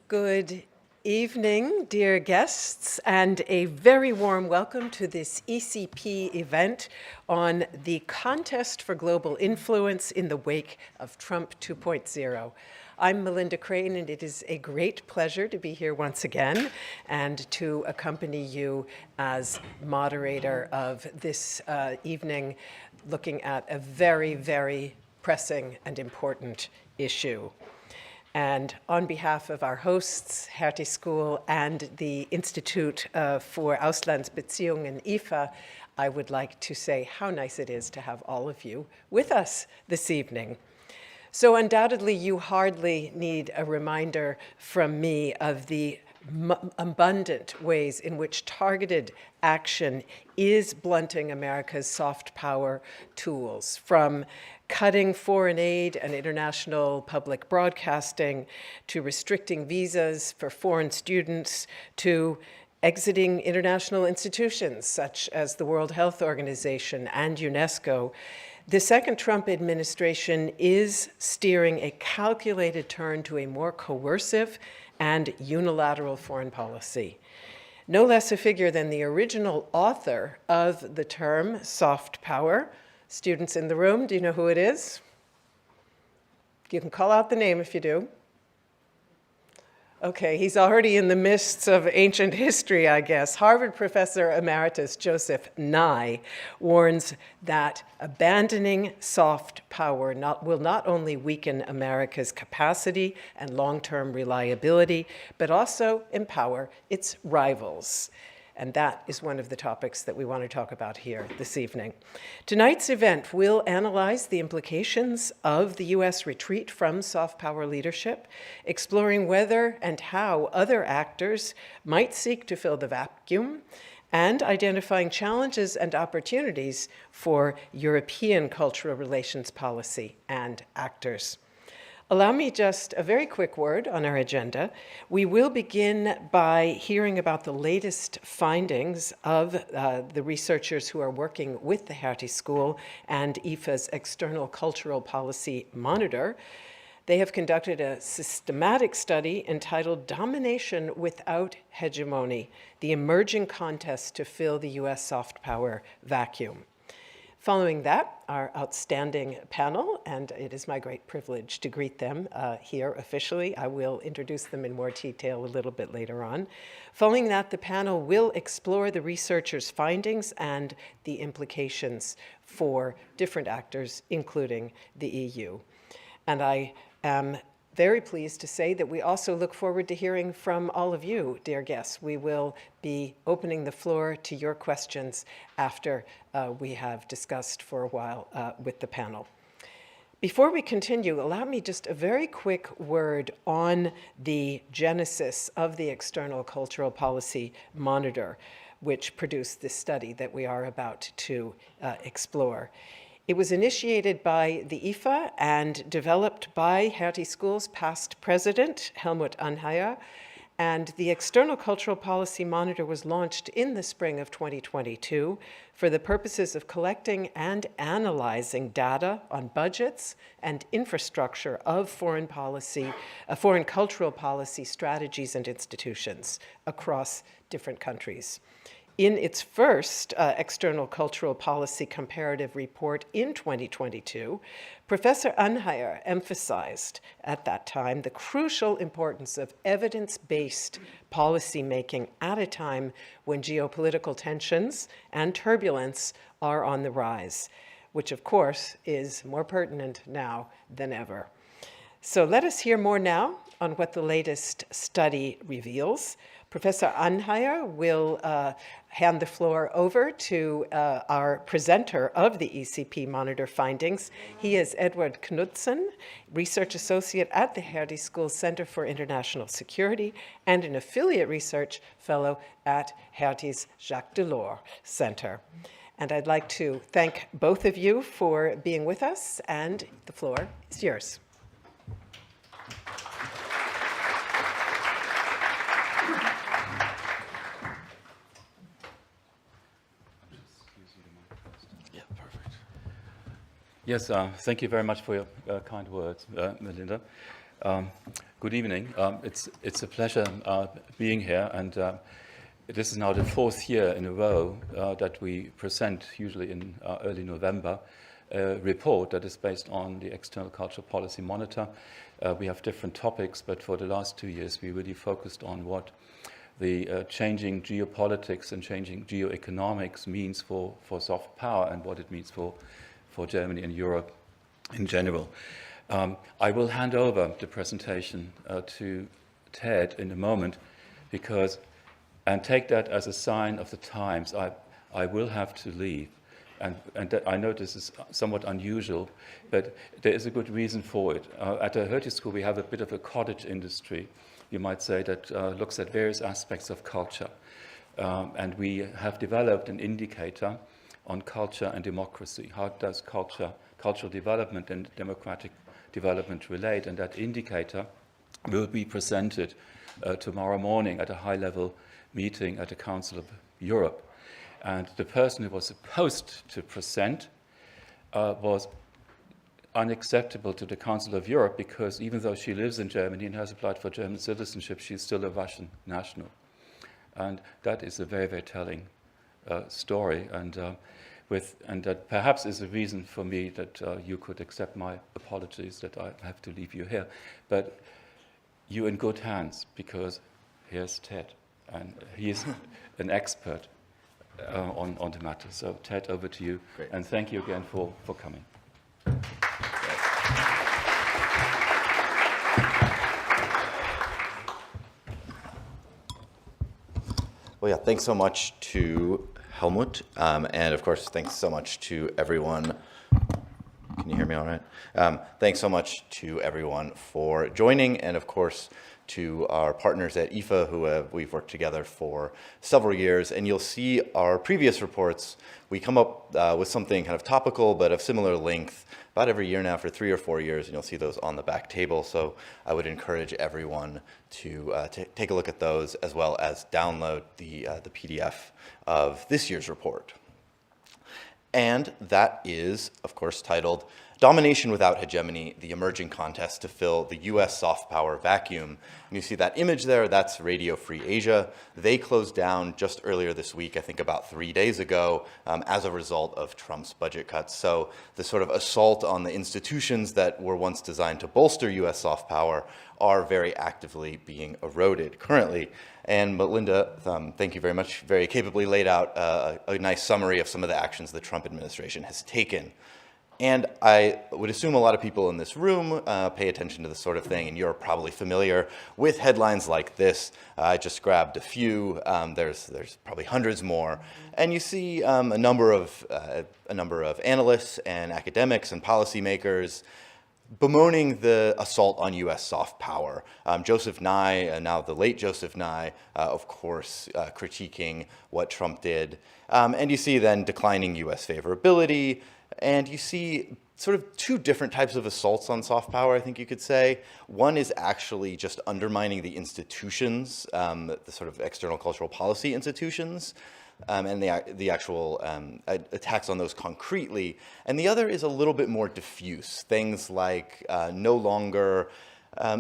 Good evening, dear guests, and a very warm welcome to this ECP event on the contest for global influence in the wake of Trump 2.0. I'm Melinda Crane, and it is a great pleasure to be here once again and to accompany you as moderator of this evening, looking at a very, very pressing and important issue. And on behalf of our hosts, Hertie School and the Institute for Auslandsbeziehungen, IFA, I would like to say how nice it is to have all of you with us this evening. So undoubtedly, you hardly need a reminder from me of the abundant ways in which targeted action is blunting America's soft power tools, from cutting foreign aid and international public broadcasting, to restricting visas for foreign students, to exiting international institutions such as the World Health Organization and UNESCO. The second Trump administration is steering a calculated turn to a more coercive and unilateral foreign policy. No less a figure than the original author of the term soft power. Students in the room, do you know who it is? You can call out the name if you do. Okay, he's already in the mists of ancient history, I guess. Harvard professor emeritus Joseph Nye warns that abandoning soft power will not only weaken America's capacity and long-term reliability, but also empower its rivals. And that is one of the topics that we want to talk about here this evening. Tonight's event will analyze the implications of the US retreat from soft power leadership, exploring whether and how other actors might seek to fill the vacuum, and identifying challenges and opportunities for European cultural relations policy and actors. Allow me just a very quick word on our agenda. We will begin by hearing about the latest findings of the researchers who are working with the Hertie School and IFA's External Cultural Policy Monitor. They have conducted a systematic study entitled Domination Without Hegemony: The Emerging Contest to Fill the US Soft Power Vacuum. Following that, our outstanding panel, and it is my great privilege to greet them here officially. I will introduce them in more detail a little bit later on. Following that, the panel will explore the researchers' findings and the implications for different actors, including the EU. And I am very pleased to say that we also look forward to hearing from all of you, dear guests. We will be opening the floor to your questions after we have discussed for a while with the panel. Before we continue, allow me just a very quick word on the genesis of the External Cultural Policy Monitor, which produced this study that we are about to explore. It was initiated by the IFA and developed by Hertie School's past president, Helmut Anheier, and the External Cultural Policy Monitor was launched in the spring of 2022 for the purposes of collecting and analyzing data on budgets and infrastructure of foreign cultural policy strategies and institutions across different countries. In its first External Cultural Policy Comparative report in 2022, Professor Anheier emphasized at that time the crucial importance of evidence-based policymaking at a time when geopolitical tensions and turbulence are on the rise, which of course is more pertinent now than ever. So let us hear more now on what the latest study reveals. Professor Anheier will hand the floor over to our presenter of the ECP Monitor findings. He is Edward Knudsen, Research Associate at the Hertie School Center for International Security and an Affiliate Research Fellow at Hertie's Jacques Delors Center. And I'd like to thank both of you for being with us, and the floor is yours. Yes, thank you very much for your kind words, Melinda. Good evening. It's a pleasure being here, and this is now the fourth year in a row that we present, usually in early November, a report that is based on the External Cultural Policy Monitor. We have different topics, but for the last 2 years we really focused on what the changing geopolitics and changing geoeconomics means for soft power and what it means for Germany and Europe in general. I will hand over the presentation to Ted in a moment, and take that as a sign of the times. I will have to leave, and I know this is somewhat unusual, but there is a good reason for it. At the Hertie School, we have a bit of a cottage industry, you might say, that looks at various aspects of culture, and we have developed an indicator on culture and democracy. How does cultural development and democratic development relate? And that indicator will be presented tomorrow morning at a high-level meeting at the Council of Europe. And the person who was supposed to present was unacceptable to the Council of Europe, because even though she lives in Germany and has applied for German citizenship, she's still a Russian national. And that is a very, very telling story. And that perhaps is a reason for me that you could accept my apologies that I have to leave you here. But you're in good hands, because here's Ted, and he's an expert on the matter. So Ted, over to you. Great. And thank you again for coming. Well, yeah, thanks so much to Helmut, and of course, thanks so much to everyone. Can you hear me all right? Thanks so much to everyone for joining, and of course, to our partners at IFA, who we've worked together for several years. And you'll see our previous reports, we come up with something kind of topical, but of similar length, about every year now for 3 or 4 years, and you'll see those on the back table. So I would encourage everyone to take a look at those, as well as download the PDF of this year's report. And that is, of course, titled Domination Without Hegemony, the Emerging Contest to Fill the U.S. Soft Power Vacuum. And you see that image there, that's Radio Free Asia. They closed down just earlier this week, I think about 3 days ago, as a result of Trump's budget cuts. So the sort of assault on the institutions that were once designed to bolster U.S. soft power are very actively being eroded currently. And Melinda, thank you very much, very capably laid out a nice summary of some of the actions the Trump administration has taken. And I would assume a lot of people in this room pay attention to this sort of thing, and you're probably familiar with headlines like this. I just grabbed a few. There's probably hundreds more, and you see a number of analysts and academics and policymakers bemoaning the assault on U.S. soft power. Joseph Nye, now the late Joseph Nye, of course, critiquing what Trump did. And you see then declining U.S. favorability, and you see sort of two different types of assaults on soft power, I think you could say. One is actually just undermining the institutions, the sort of external cultural policy institutions, and the actual attacks on those concretely. And the other is a little bit more diffuse, things like no longer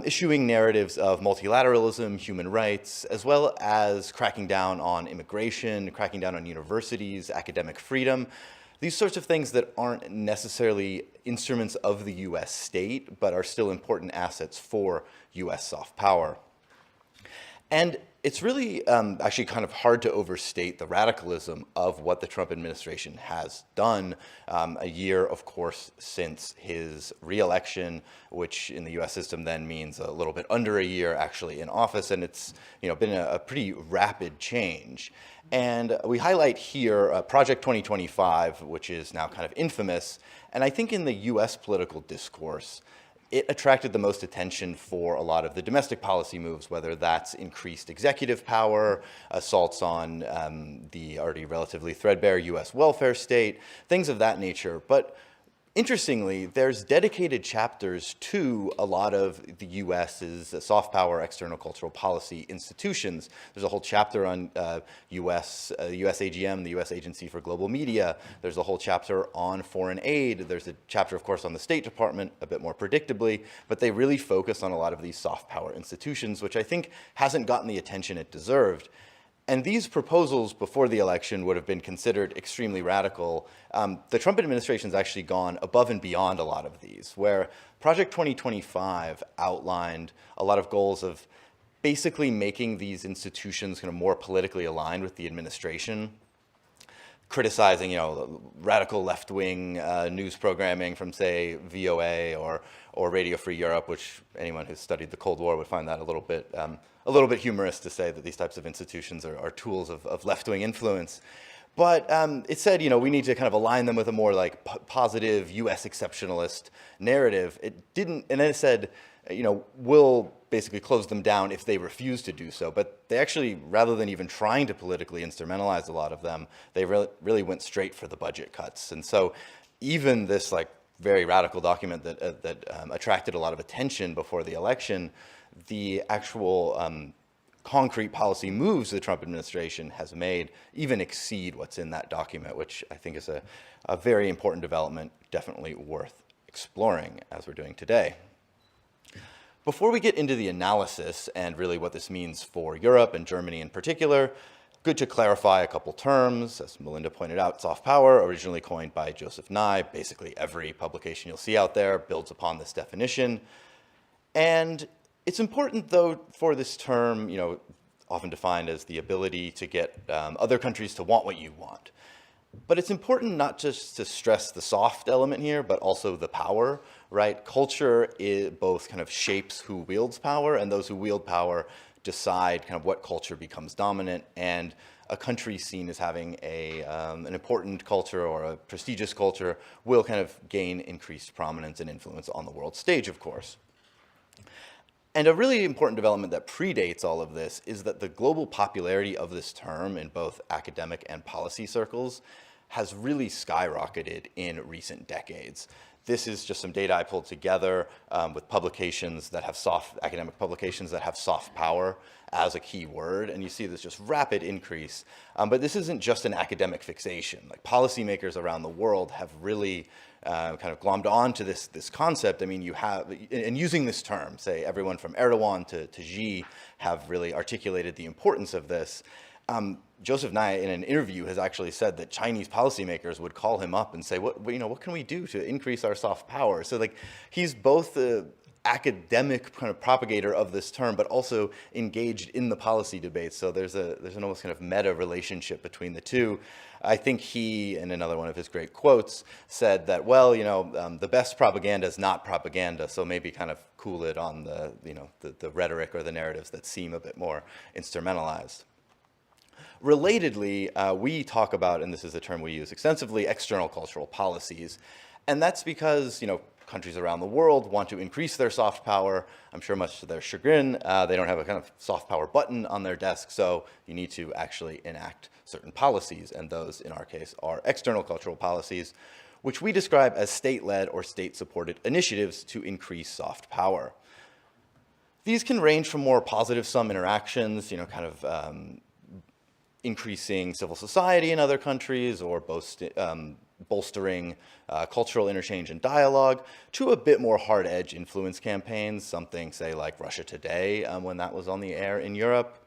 issuing narratives of multilateralism, human rights, as well as cracking down on immigration, cracking down on universities, academic freedom. These sorts of things that aren't necessarily instruments of the U.S. state, but are still important assets for U.S. soft power. And it's really actually kind of hard to overstate the radicalism of what the Trump administration has done a year, of course, since his re-election, which in the U.S. system then means a little bit under a year actually in office, and it's been a pretty rapid change. And we highlight here Project 2025, which is now kind of infamous, and I think in the U.S. political discourse, it attracted the most attention for a lot of the domestic policy moves, whether that's increased executive power, assaults on the already relatively threadbare U.S. welfare state, things of that nature. But Interestingly, there's dedicated chapters to a lot of the US's soft power external cultural policy institutions. There's a whole chapter on USAGM, the US Agency for Global Media. There's a whole chapter on foreign aid. There's a chapter, of course, on the State Department, a bit more predictably, but they really focus on a lot of these soft power institutions, which I think hasn't gotten the attention it deserved. And these proposals before the election would have been considered extremely radical. The Trump administration's actually gone above and beyond a lot of these, where Project 2025 outlined a lot of goals of basically making these institutions kind of more politically aligned with the administration, criticizing, radical left-wing news programming from, say, VOA or Radio Free Europe, which anyone who's studied the Cold War would find that a little bit humorous to say that these types of institutions are tools of left-wing influence. But it said, we need to kind of align them with a more like positive U.S. exceptionalist narrative. It didn't, and then it said, we'll basically close them down if they refuse to do so. But they actually, rather than even trying to politically instrumentalize a lot of them, they really went straight for the budget cuts. And so even this like very radical document that attracted a lot of attention before the election, the actual concrete policy moves the Trump administration has made even exceed what's in that document, which I think is a very important development, definitely worth exploring as we're doing today. Before we get into the analysis and really what this means for Europe and Germany in particular, good to clarify a couple terms. As Melinda pointed out, soft power, originally coined by Joseph Nye. Basically every publication you'll see out there builds upon this definition. And it's important, though, for this term, often defined as the ability to get other countries to want what you want. But it's important not just to stress the soft element here, but also the power, right? Culture both kind of shapes who wields power, and those who wield power decide kind of what culture becomes dominant. And a country seen as having an important culture or a prestigious culture will kind of gain increased prominence and influence on the world stage, of course. And a really important development that predates all of this is that the global popularity of this term in both academic and policy circles has really skyrocketed in recent decades. This is just some data I pulled together with publications that have academic publications that have soft power as a key word, and you see this just rapid increase. But this isn't just an academic fixation. Like policymakers around the world have really kind of glommed on to this concept. I mean, you have, and using this term, say everyone from Erdogan to Xi have really articulated the importance of this. Joseph Nye, in an interview, has actually said that Chinese policymakers would call him up and say, what can we do to increase our soft power? So like, he's both the academic kind of propagator of this term, but also engaged in the policy debates. So there's an almost kind of meta relationship between the two. I think he, in another one of his great quotes, said that, well, the best propaganda is not propaganda, so maybe kind of cool it on the rhetoric or the narratives that seem a bit more instrumentalized. Relatedly, we talk about, and this is a term we use extensively, external cultural policies. And that's because, countries around the world want to increase their soft power. I'm sure much to their chagrin, they don't have a kind of soft power button on their desk, so you need to actually enact certain policies. And those, in our case, are external cultural policies, which we describe as state-led or state-supported initiatives to increase soft power. These can range from more positive-sum interactions, increasing civil society in other countries or bolstering cultural interchange and dialogue, to a bit more hard-edge influence campaigns, something, say, like Russia Today, when that was on the air in Europe.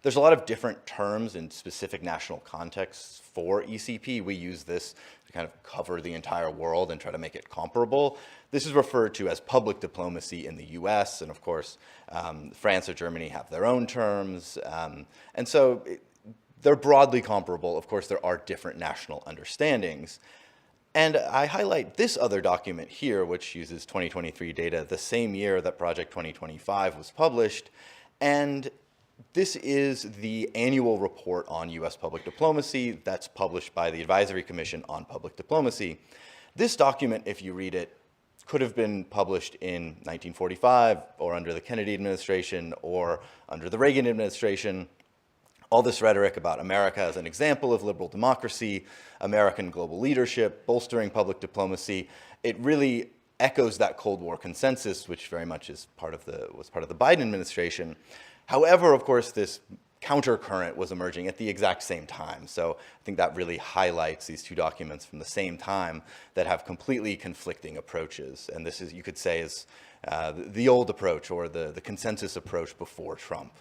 There's a lot of different terms in specific national contexts for ECP. We use this to kind of cover the entire world and try to make it comparable. This is referred to as public diplomacy in the US, and of course, France or Germany have their own terms. And so they're broadly comparable. Of course, there are different national understandings. And I highlight this other document here, which uses 2023 data, the same year that Project 2025 was published. And this is the annual report on US public diplomacy that's published by the Advisory Commission on Public Diplomacy. This document, if you read it, could have been published in 1945 or under the Kennedy administration or under the Reagan administration. all this rhetoric about America as an example of liberal democracy, American global leadership, bolstering public diplomacy, it really echoes that Cold War consensus, which very much was part of the Biden administration. However, of course, this countercurrent was emerging at the exact same time. So I think that really highlights these two documents from the same time that have completely conflicting approaches. And this is, you could say, is the old approach, or the consensus approach before Trump.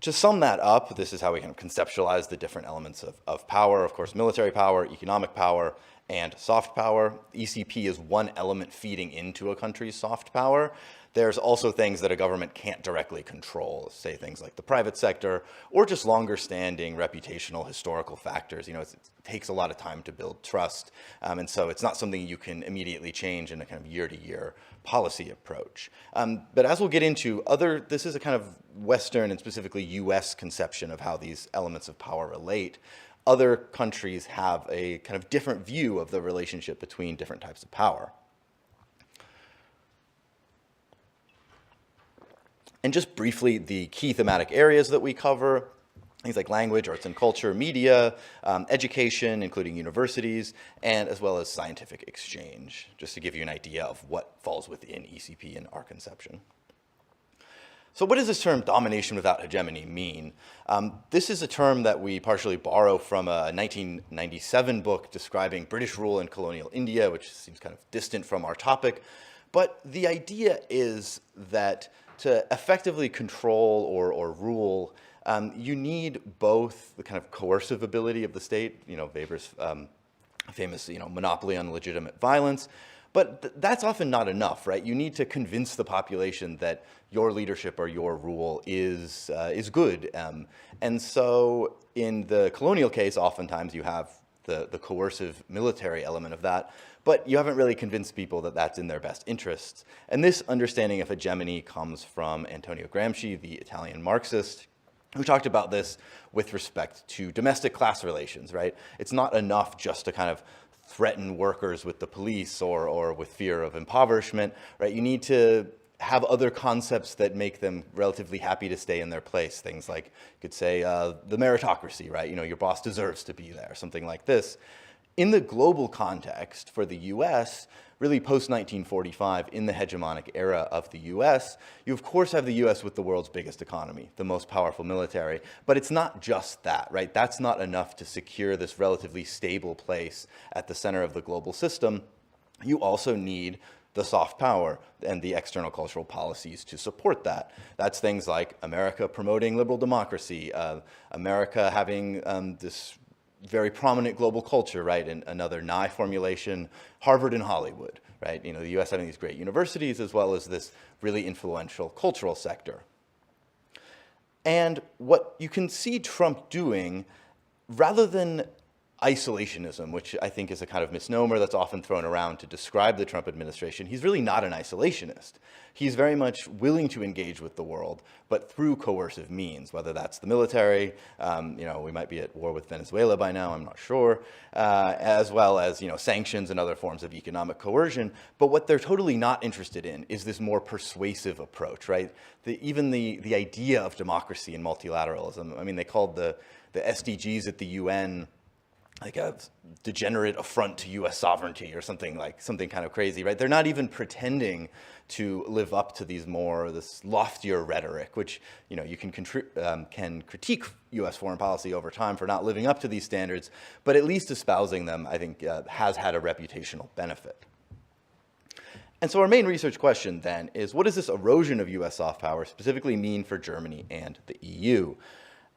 To sum that up, this is how we kind of conceptualize the different elements of power. Of course, military power, economic power, and soft power. ECP is one element feeding into a country's soft power. There's also things that a government can't directly control, say things like the private sector, or just longer standing reputational historical factors. You know, it takes a lot of time to build trust, and so it's not something you can immediately change in a kind of year-to-year policy approach. But as we'll get into, this is a kind of Western and specifically US conception of how these elements of power relate. Other countries have a kind of different view of the relationship between different types of power. And just briefly, the key thematic areas that we cover, things like language, arts and culture, media, education, including universities, and as well as scientific exchange, just to give you an idea of what falls within ECP in our conception. So what does this term domination without hegemony mean? This is a term that we partially borrow from a 1997 book describing British rule in colonial India, which seems kind of distant from our topic. But the idea is that to effectively control or rule, you need both the kind of coercive ability of the state, you know, Weber's famous, you know, monopoly on legitimate violence, but that's often not enough, right? You need to convince the population that your leadership or your rule is good. And so in the colonial case, oftentimes you have the coercive military element of that, but you haven't really convinced people that that's in their best interests. And this understanding of hegemony comes from Antonio Gramsci, the Italian Marxist, who talked about this with respect to domestic class relations, right? It's not enough just to kind of threaten workers with the police or with fear of impoverishment, right? You need to have other concepts that make them relatively happy to stay in their place. Things like, you could say, the meritocracy, right? You know, your boss deserves to be there, something like this. In the global context for the US, really post-1945, in the hegemonic era of the US, you of course have the US with the world's biggest economy, the most powerful military, but it's not just that, right? That's not enough to secure this relatively stable place at the center of the global system. You also need the soft power and the external cultural policies to support that. That's things like America promoting liberal democracy, America having this very prominent global culture, right? And another Nye formulation, Harvard and Hollywood, right? You know, the US having these great universities as well as this really influential cultural sector. And what you can see Trump doing, rather than isolationism, which I think is a kind of misnomer that's often thrown around to describe the Trump administration, he's really not an isolationist. He's very much willing to engage with the world, but through coercive means, whether that's the military, you know, we might be at war with Venezuela by now, I'm not sure, as well as, you know, sanctions and other forms of economic coercion. But what they're totally not interested in is this more persuasive approach, right? Even the idea of democracy and multilateralism, I mean, they called the SDGs at the UN like a degenerate affront to US sovereignty or something kind of crazy, right? They're not even pretending to live up to this loftier rhetoric, which, you know, you can critique US foreign policy over time for not living up to these standards, but at least espousing them, I think, has had a reputational benefit. And so our main research question then is, what does this erosion of US soft power specifically mean for Germany and the EU?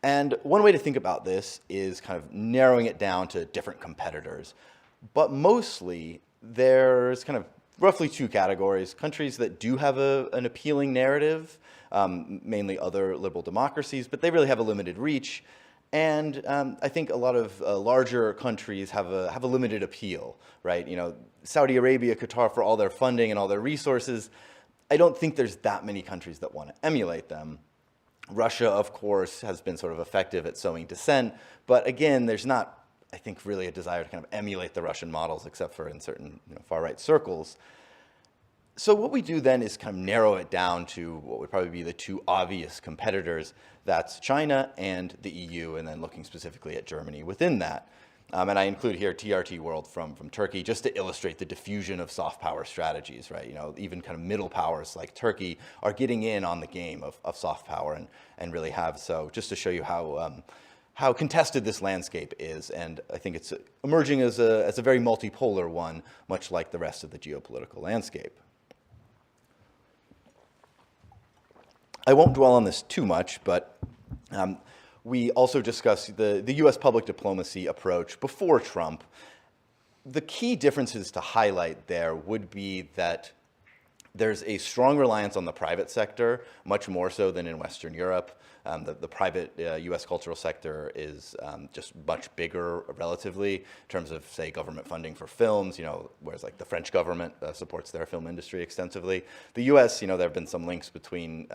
And one way to think about this is kind of narrowing it down to different competitors. But mostly, there's kind of roughly two categories: countries that do have an appealing narrative, mainly other liberal democracies, but they really have a limited reach. And I think a lot of larger countries have a limited appeal, right? You know, Saudi Arabia, Qatar, for all their funding and all their resources, I don't think there's that many countries that want to emulate them. Russia, of course, has been sort of effective at sowing dissent, but again, there's not, I think, really a desire to kind of emulate the Russian models, except for in certain, you know, far-right circles. So what we do then is kind of narrow it down to what would probably be the two obvious competitors. That's China and the EU, and then looking specifically at Germany within that. And I include here TRT World from Turkey, just to illustrate the diffusion of soft power strategies, right? You know, even kind of middle powers like Turkey are getting in on the game of soft power and really have. So just to show you how contested this landscape is, and I think it's emerging as a very multipolar one, much like the rest of the geopolitical landscape. I won't dwell on this too much, but we also discussed the U.S. public diplomacy approach before Trump. The key differences to highlight there would be that there's a strong reliance on the private sector, much more so than in Western Europe. The private U.S. cultural sector is just much bigger relatively in terms of, say, government funding for films, you know, whereas like the French government supports their film industry extensively. The U.S., you know, there have been some links between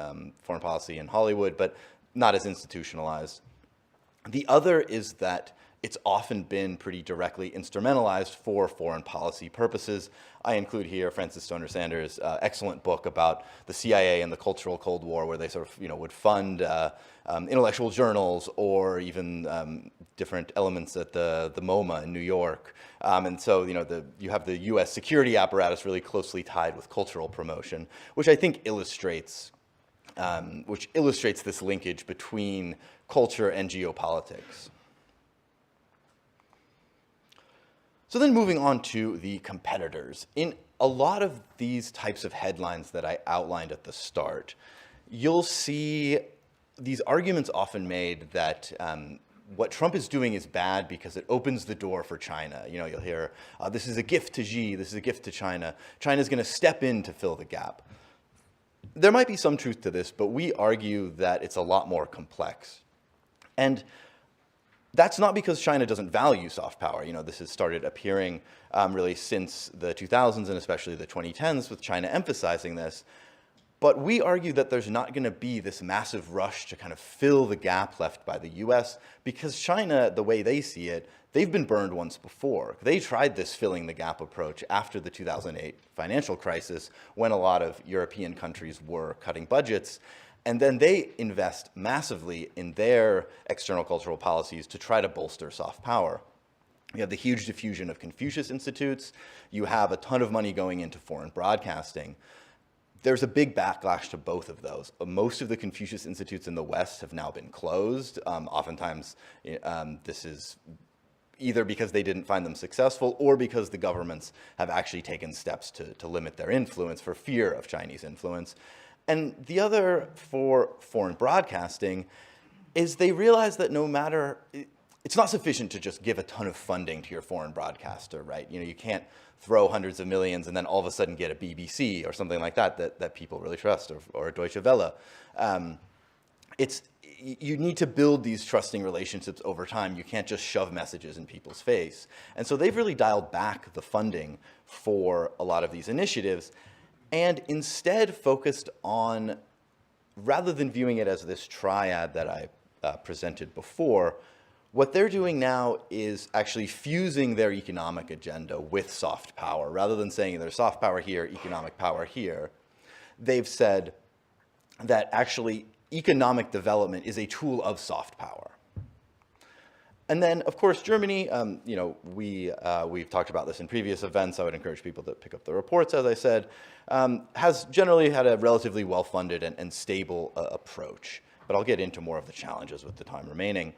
foreign policy and Hollywood, but not as institutionalized. The other is that it's often been pretty directly instrumentalized for foreign policy purposes. I include here Francis Stoner Sanders' excellent book about the CIA and the Cultural Cold War, where they sort of, you know, would fund intellectual journals or even different elements at the MoMA in New York. And so, you know, you have the U.S. security apparatus really closely tied with cultural promotion, which I think illustrates this linkage between culture and geopolitics. So then moving on to the competitors. In a lot of these types of headlines that I outlined at the start, you'll see these arguments often made that what Trump is doing is bad because it opens the door for China. You know, you'll hear, this is a gift to Xi, this is a gift to China. China's going to step in to fill the gap. There might be some truth to this, but we argue that it's a lot more complex. And that's not because China doesn't value soft power. You know, this has started appearing really since the 2000s and especially the 2010s with China emphasizing this. But we argue that there's not going to be this massive rush to kind of fill the gap left by the US because China, the way they see it, they've been burned once before. They tried this filling the gap approach after the 2008 financial crisis when a lot of European countries were cutting budgets. And then they invest massively in their external cultural policies to try to bolster soft power. You have the huge diffusion of Confucius institutes. You have a ton of money going into foreign broadcasting. There's a big backlash to both of those. Most of the Confucius institutes in the West have now been closed. Oftentimes, this is either because they didn't find them successful or because the governments have actually taken steps to limit their influence for fear of Chinese influence. And the other for foreign broadcasting is they realize that no matter, it's not sufficient to just give a ton of funding to your foreign broadcaster, right? You know, you can't throw hundreds of millions and then all of a sudden get a BBC or something like that people really trust, or a Deutsche Welle. You need to build these trusting relationships over time. You can't just shove messages in people's face. And so they've really dialed back the funding for a lot of these initiatives and instead focused on, rather than viewing it as this triad that I presented before, what they're doing now is actually fusing their economic agenda with soft power. Rather than saying there's soft power here, economic power here, they've said that actually economic development is a tool of soft power. And then, of course, Germany, you know, we've talked about this in previous events. I would encourage people to pick up the reports, as I said, has generally had a relatively well-funded and stable approach. But I'll get into more of the challenges with the time remaining.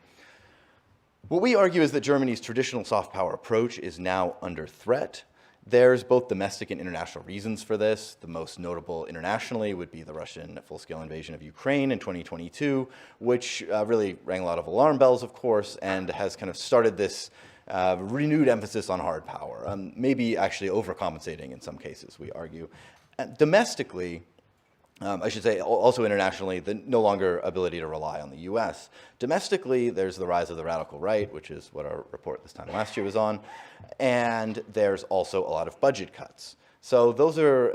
What we argue is that Germany's traditional soft power approach is now under threat. There's both domestic and international reasons for this. The most notable internationally would be the Russian full-scale invasion of Ukraine in 2022, which really rang a lot of alarm bells, of course, and has kind of started this renewed emphasis on hard power, maybe actually overcompensating in some cases, we argue. Domestically, I should say also internationally, the no longer ability to rely on the US. Domestically, there's the rise of the radical right, which is what our report this time last year was on, and there's also a lot of budget cuts. So those are,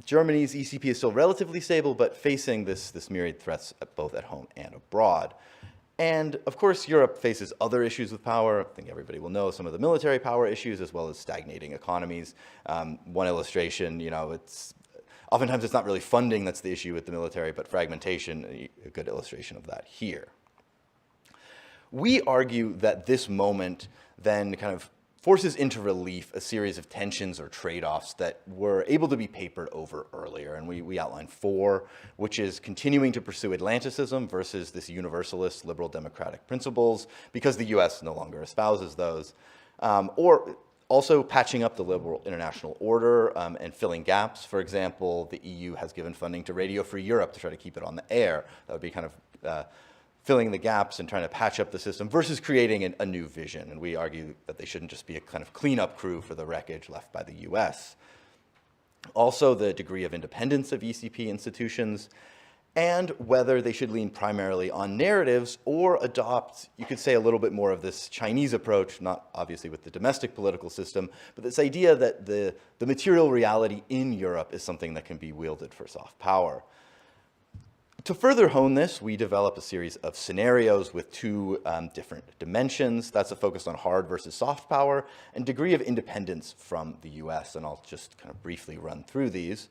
Germany's ECP is still relatively stable, but facing this myriad threats both at home and abroad. And of course, Europe faces other issues with power. I think everybody will know some of the military power issues as well as stagnating economies. One illustration, oftentimes it's not really funding that's the issue with the military, but fragmentation, a good illustration of that here. We argue that this moment then kind of forces into relief a series of tensions or trade-offs that were able to be papered over earlier. And we outline 4, which is continuing to pursue Atlanticism versus this universalist liberal democratic principles, because the US no longer espouses those, or also patching up the liberal international order and filling gaps. For example, the EU has given funding to Radio Free Europe to try to keep it on the air. That would be kind of filling the gaps and trying to patch up the system versus creating a new vision. And we argue that they shouldn't just be a kind of cleanup crew for the wreckage left by the US. Also, the degree of independence of ECP institutions, and whether they should lean primarily on narratives or adopt, you could say, a little bit more of this Chinese approach, not obviously with the domestic political system, but this idea that the material reality in Europe is something that can be wielded for soft power. To further hone this, we develop a series of scenarios with 2 different dimensions. That's a focus on hard versus soft power and degree of independence from the US, and I'll just kind of briefly run through these.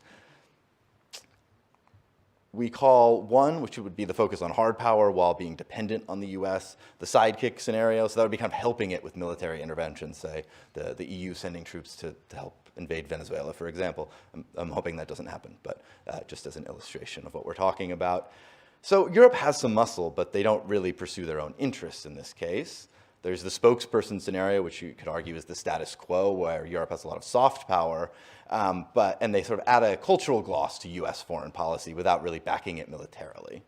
We call one, which would be the focus on hard power while being dependent on the US, the sidekick scenario. So that would be kind of helping it with military intervention, say the EU sending troops to help invade Venezuela, for example. I'm hoping that doesn't happen, but just as an illustration of what we're talking about. So Europe has some muscle, but they don't really pursue their own interests in this case. There's the spokesperson scenario, which you could argue is the status quo, where Europe has a lot of soft power, and they sort of add a cultural gloss to US foreign policy without really backing it militarily.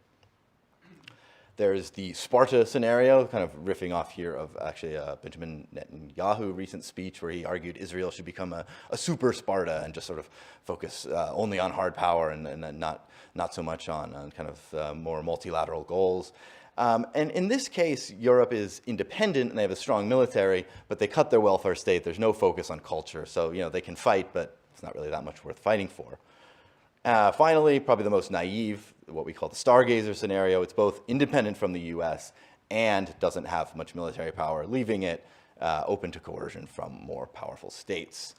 There's the Sparta scenario, kind of riffing off here of actually Benjamin Netanyahu's recent speech where he argued Israel should become a super Sparta and just sort of focus only on hard power and not so much on kind of more multilateral goals. And in this case, Europe is independent and they have a strong military, but they cut their welfare state. There's no focus on culture. So, they can fight, but it's not really that much worth fighting for. Finally, probably the most naive, what we call the stargazer scenario. It's both independent from the US and doesn't have much military power, leaving it open to coercion from more powerful states.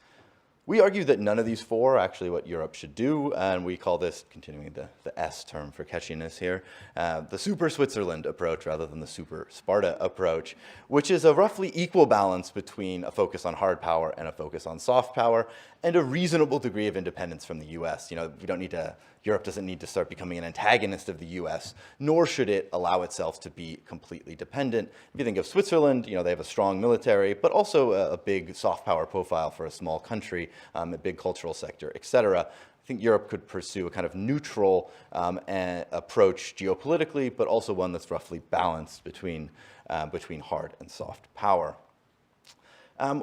We argue that none of these 4 are actually what Europe should do, and we call this, continuing the S term for catchiness here, the super Switzerland approach rather than the super Sparta approach, which is a roughly equal balance between a focus on hard power and a focus on soft power, and a reasonable degree of independence from the US. Europe doesn't need to start becoming an antagonist of the US, nor should it allow itself to be completely dependent. If you think of Switzerland, they have a strong military, but also a big soft power profile for a small country, a big cultural sector, etc. I think Europe could pursue a kind of neutral approach geopolitically, but also one that's roughly balanced between hard and soft power.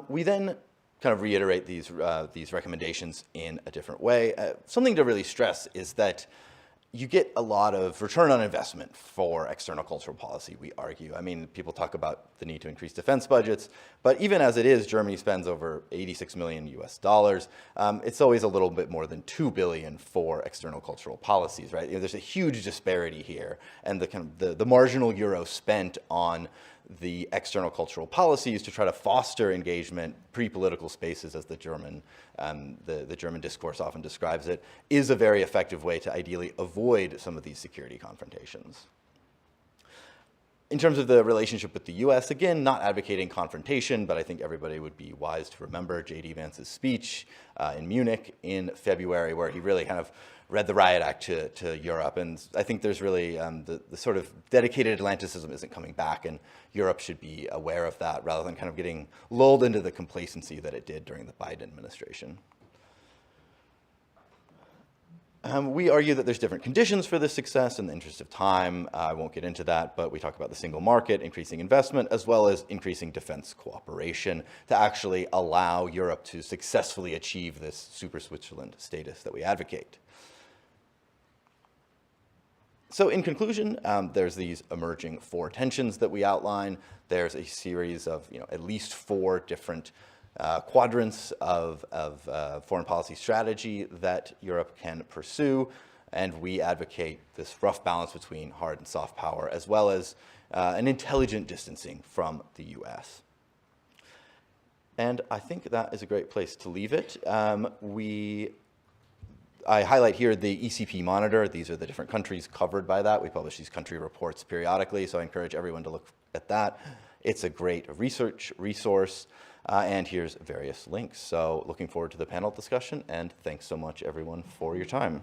We then kind of reiterate these recommendations in a different way. Something to really stress is that you get a lot of return on investment for external cultural policy, we argue. I mean, people talk about the need to increase defense budgets, but even as it is, Germany spends over 86 million US dollars. It's always a little bit more than 2 billion for external cultural policies, right? There's a huge disparity here, and the marginal euro spent on the external cultural policies to try to foster engagement, pre-political spaces, as the German discourse often describes it, is a very effective way to ideally avoid some of these security confrontations. In terms of the relationship with the US, again, not advocating confrontation, but I think everybody would be wise to remember J.D. Vance's speech in Munich in February, where he really kind of read the riot act to Europe. And I think there's really the sort of dedicated Atlanticism isn't coming back, and Europe should be aware of that rather than kind of getting lulled into the complacency that it did during the Biden administration. We argue that there's different conditions for this success. In the interest of time, I won't get into that, but we talk about the single market, increasing investment, as well as increasing defense cooperation to actually allow Europe to successfully achieve this super Switzerland status that we advocate. So in conclusion, there's these emerging 4 tensions that we outline. There's a series of at least 4 different quadrants of foreign policy strategy that Europe can pursue. and we advocate this rough balance between hard and soft power, as well as an intelligent distancing from the US. And I think that is a great place to leave it. I highlight here the ECP monitor. These are the different countries covered by that. We publish these country reports periodically, so I encourage everyone to look at that. It's a great research resource, and here's various links. So looking forward to the panel discussion, and thanks so much, everyone, for your time.